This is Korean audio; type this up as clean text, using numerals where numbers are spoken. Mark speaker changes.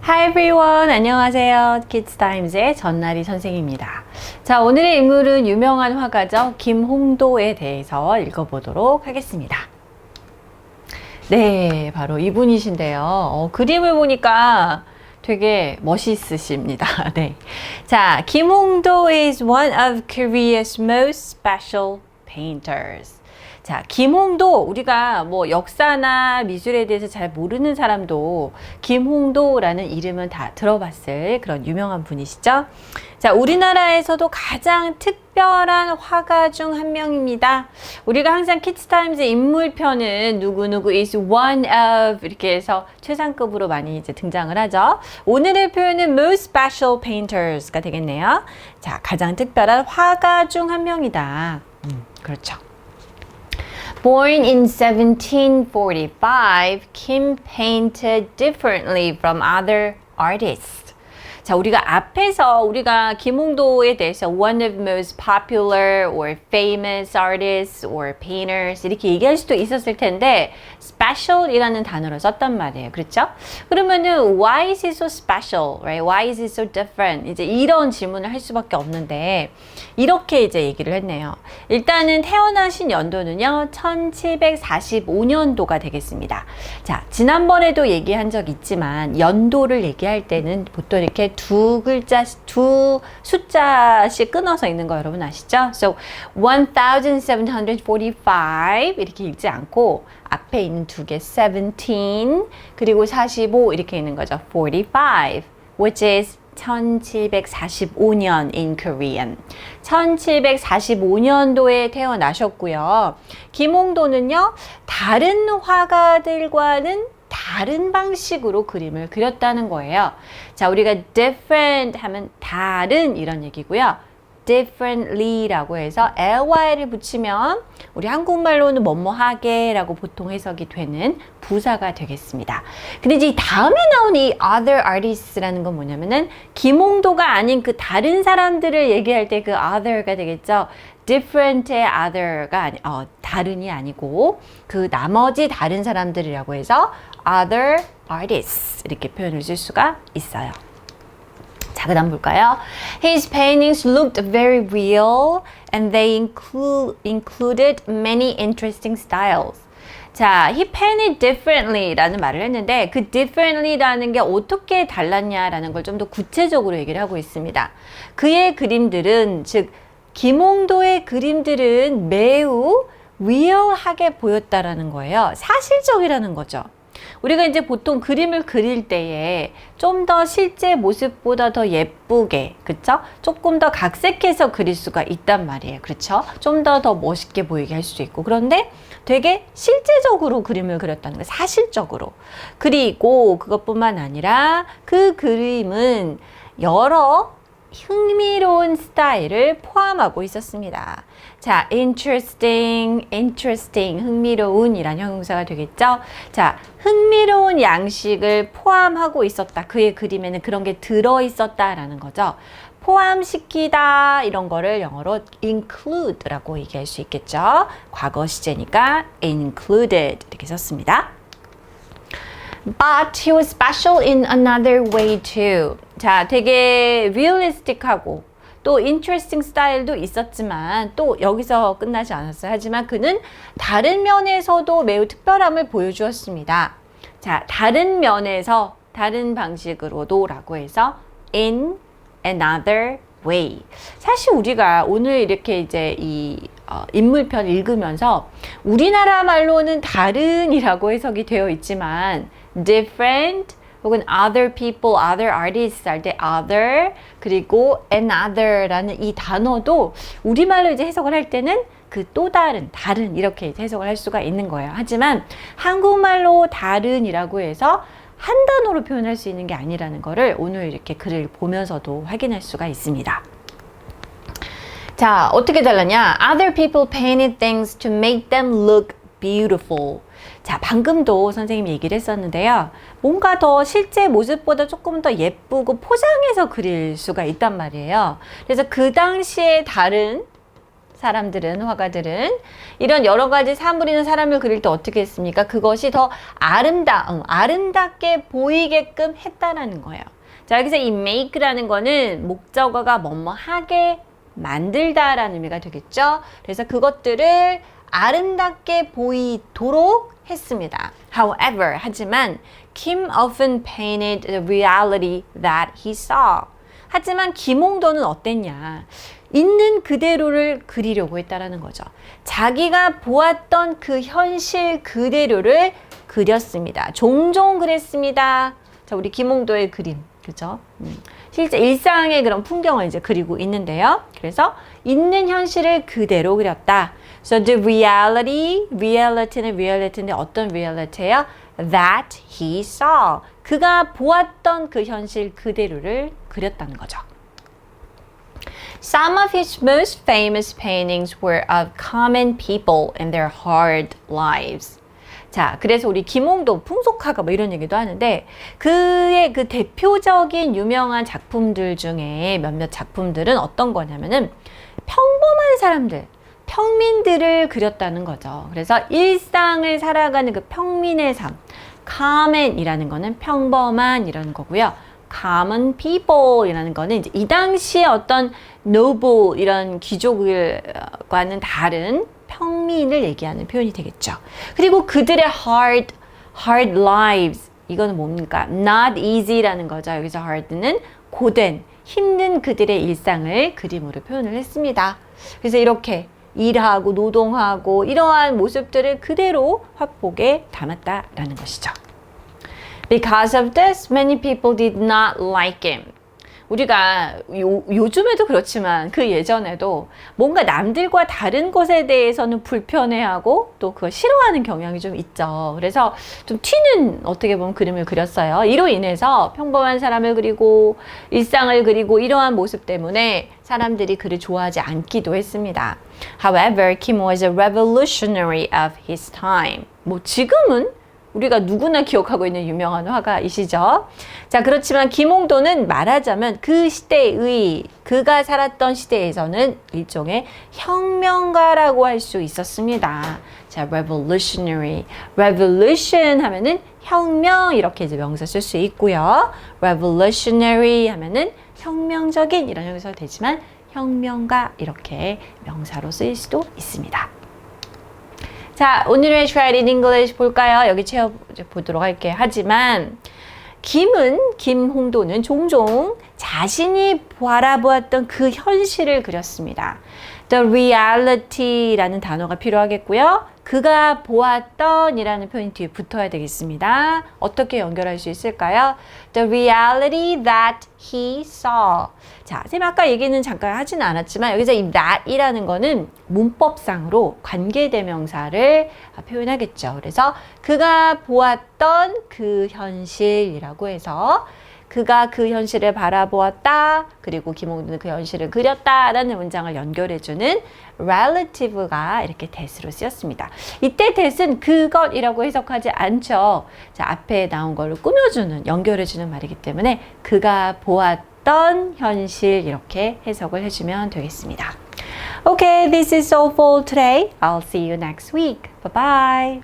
Speaker 1: Hi everyone, 안녕하세요. 키즈타임즈의 전나리 선생입니다. 자, 오늘의 인물은 유명한 화가죠. 김홍도에 대해서 읽어보도록 하겠습니다. 네, 바로 이분이신데요. 그림을 보니까 되게 멋있으십니다. 네. 자, 김홍도 is one of Korea's most special painters. 자, 김홍도, 우리가 뭐 역사나 미술에 대해서 잘 모르는 사람도 김홍도라는 이름은 다 들어봤을 그런 유명한 분이시죠. 자, 우리나라에서도 가장 특별한 화가 중 한 명입니다. 우리가 항상 키즈타임즈 인물편은 누구누구 is one of 이렇게 해서 최상급으로 많이 이제 등장을 하죠. 오늘의 표현은 most special painters가 되겠네요. 자, 가장 특별한 화가 중 한 명이다. 그렇죠. Born in 1745, Kim painted differently from other artists. 자, 우리가 앞에서 우리가 김홍도에 대해서 one of most popular or famous artists or painters 이렇게 얘기할 수도 있었을 텐데 special이라는 단어를 썼단 말이에요. 그렇죠? 그러면은 why is it so special? Right? Why is it so different? 이제 이런 질문을 할 수밖에 없는데 이렇게 이제 얘기를 했네요. 일단은 태어나신 연도는요. 1745년도가 되겠습니다. 자, 지난번에도 얘기한 적 있지만 연도를 얘기할 때는 보통 이렇게 두 숫자씩 끊어서 읽는 거 여러분 아시죠? So 1745 이렇게 읽지 않고 앞에 있는 두 개 17 그리고 45 이렇게 읽는 거죠. 45 which is 1745년 in Korean. 1745년도에 태어나셨고요. 김홍도는요. 다른 화가들과는 다른 방식으로 그림을 그렸다는 거예요. 자, 우리가 different 하면 다른 이런 얘기고요. differently라고 해서 ly를 붙이면 우리 한국말로는 뭐뭐하게 라고 보통 해석이 되는 부사가 되겠습니다. 근데 이제 다음에 나온 이 other artists라는 건 뭐냐면은 김홍도가 아닌 그 다른 사람들을 얘기할 때 그 other가 되겠죠. different의 other가 다른이 아니고 그 나머지 다른 사람들이라고 해서 other artists 이렇게 표현을 쓸 수가 있어요. 자, 그 다음 볼까요? His paintings looked very real and they included many interesting styles. 자, he painted differently 라는 말을 했는데 그 differently 라는 게 어떻게 달랐냐라는 걸 좀 더 구체적으로 얘기를 하고 있습니다. 그의 그림들은, 즉 김홍도의 그림들은 매우 real하게 보였다라는 거예요. 사실적이라는 거죠. 우리가 이제 보통 그림을 그릴 때에 좀 더 실제 모습보다 더 예쁘게, 그쵸? 조금 더 각색해서 그릴 수가 있단 말이에요. 그렇죠? 좀 더 멋있게 보이게 할 수 있고. 그런데 되게 실제적으로 그림을 그렸다는 거예요. 사실적으로. 그리고 그것뿐만 아니라 그 그림은 여러 흥미로운 스타일을 포함하고 있었습니다. 자, interesting, 흥미로운 이란 형용사가 되겠죠? 자, 흥미로운 양식을 포함하고 있었다. 그의 그림에는 그런 게 들어있었다라는 거죠. 포함시키다 이런 거를 영어로 include라고 얘기할 수 있겠죠? 과거 시제니까 included 이렇게 썼습니다. But he was special in another way too. 자, 되게 realistic하고 또 interesting 스타일도 있었지만 또 여기서 끝나지 않았어요. 하지만 그는 다른 면에서도 매우 특별함을 보여주었습니다. 자, 다른 면에서 다른 방식으로도 라고 해서 in another way. 사실 우리가 오늘 이렇게 이제 이 인물편 읽으면서 우리나라 말로는 다른이라고 해석이 되어 있지만 different 혹은 other people, other artists 할 때 other 그리고 another라는 이 단어도 우리말로 이제 해석을 할 때는 그 또 다른, 다른 이렇게 해석을 할 수가 있는 거예요. 하지만 한국말로 다른이라고 해서 한 단어로 표현할 수 있는 게 아니라는 거를 오늘 이렇게 글을 보면서도 확인할 수가 있습니다. 자, 어떻게 달랐냐? Other people painted things to make them look beautiful. 자, 방금도 선생님이 얘기를 했었는데요. 뭔가 더 실제 모습보다 조금 더 예쁘고 포장해서 그릴 수가 있단 말이에요. 그래서 그 당시에 다른 사람들은, 화가들은 이런 여러 가지 사물이나 사람을 그릴 때 어떻게 했습니까? 그것이 더 아름답게 보이게끔 했다라는 거예요. 자, 여기서 이 make라는 거는 목적어가 뭐뭐 하게 만들다라는 의미가 되겠죠. 그래서 그것들을 아름답게 보이도록 했습니다. However, 하지만 Kim often painted the reality that he saw. 하지만 김홍도는 어땠냐? 있는 그대로를 그리려고 했다라는 거죠. 자기가 보았던 그 현실 그대로를 그렸습니다. 종종 그랬습니다. 자, 우리 김홍도의 그림, 그죠? 실제 일상의 그런 풍경을 이제 그리고 있는데요. 그래서 있는 현실을 그대로 그렸다. So the reality는 어떤 reality예요? That he saw. 그가 보았던 그 현실 그대로를 그렸다는 거죠. Some of his most famous paintings were of common people in their hard lives. 자, 그래서 우리 김홍도 풍속화가 뭐 이런 얘기도 하는데 그의 그 대표적인 유명한 작품들 중에 몇몇 작품들은 어떤 거냐면은 평범한 사람들, 평민들을 그렸다는 거죠. 그래서 일상을 살아가는 그 평민의 삶, common이라는 거는 평범한 이라는 거고요. common people이라는 거는 이제 이 당시에 어떤 noble 이런 귀족과는 다른 평민을 얘기하는 표현이 되겠죠. 그리고 그들의 hard lives 이거는 뭡니까? not easy라는 거죠. 여기서 hard는 고된, 힘든 그들의 일상을 그림으로 표현을 했습니다. 그래서 이렇게 일하고 노동하고 이러한 모습들을 그대로 화폭에 담았다라는 것이죠. Because of this, many people did not like him. 우리가 요즘에도 그렇지만 그 예전에도 뭔가 남들과 다른 것에 대해서는 불편해하고 또 그걸 싫어하는 경향이 좀 있죠. 그래서 좀 튀는 어떻게 보면 그림을 그렸어요. 이로 인해서 평범한 사람을 그리고 일상을 그리고 이러한 모습 때문에 사람들이 그를 좋아하지 않기도 했습니다. However, Kim was a revolutionary of his time. 뭐 지금은 우리가 누구나 기억하고 있는 유명한 화가이시죠. 자, 그렇지만 김홍도는 말하자면 그 시대의 그가 살았던 시대에서는 일종의 혁명가라고 할 수 있었습니다. 자, revolutionary. revolution 하면은 혁명 이렇게 이제 명사 쓸 수 있고요. revolutionary 하면은 혁명적인 이런 형용사가 되지만 혁명가 이렇게 명사로 쓰일 수도 있습니다. 자, 오늘의 Try It in English 볼까요? 여기 채워보도록 할게요. 하지만 김홍도는 종종 자신이 바라보았던 그 현실을 그렸습니다. The reality라는 단어가 필요하겠고요. 그가 보았던 이라는 표현이 뒤에 붙어야 되겠습니다. 어떻게 연결할 수 있을까요? The reality that he saw. 자, 선생님 아까 얘기는 잠깐 하지는 않았지만 여기서 이 that이라는 거는 문법상으로 관계대명사를 표현하겠죠. 그래서 그가 보았던 그 현실이라고 해서 그가 그 현실을 바라보았다. 그리고 김홍도는 그 현실을 그렸다라는 문장을 연결해주는 relative가 이렇게 that으로 쓰였습니다. 이때 that은 그것이라고 해석하지 않죠. 자, 앞에 나온 걸 꾸며주는, 연결해주는 말이기 때문에 그가 보았던 현실 이렇게 해석을 해주면 되겠습니다. Okay, this is all for today. I'll see you next week. Bye bye.